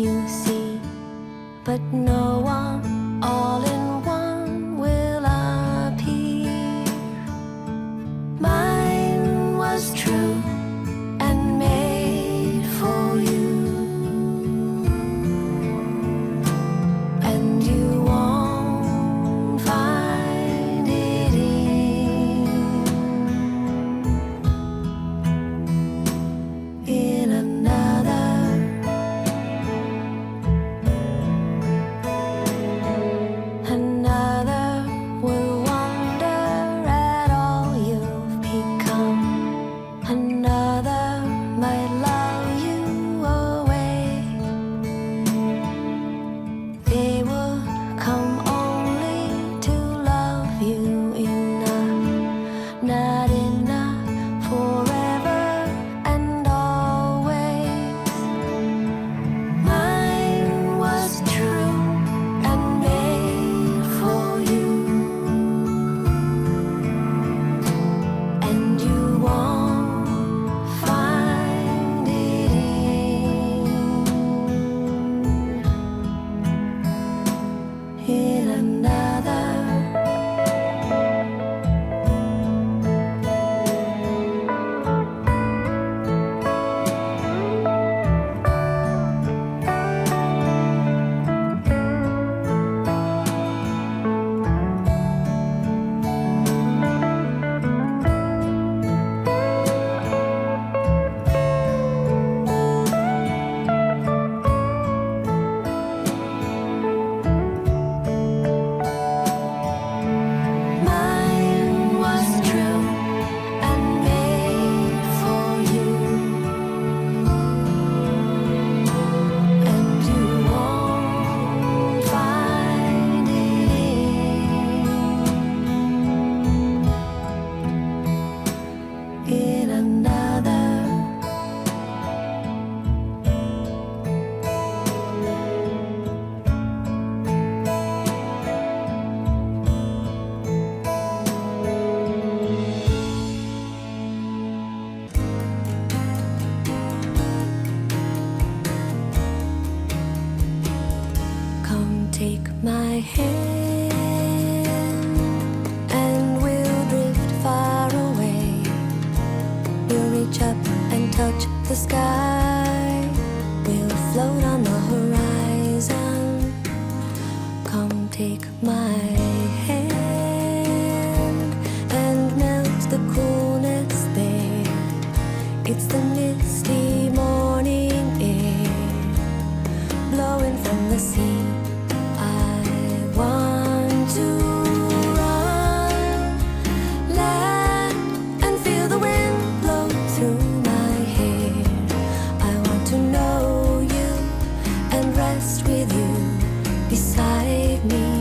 you see, but no one all in one will appear. Mine was true and made for you, and you won't find it in another. Another will wonder at all you've become. Another might lull you away. They will come only to love you enough, not enough forever and always. Mine was true and made for you, and you won't find it in another. Mine was true and made for you, and you won't find it in another. Come take my hand, and we'll drift far away. We'll reach up and touch the sky. We'll float on the horizon. Come take my hand and melt the coolness there. It's the misty morning air blowing from the sea. I want to run, land, and feel the wind blow through my hair. I want to know you and rest with you beside me.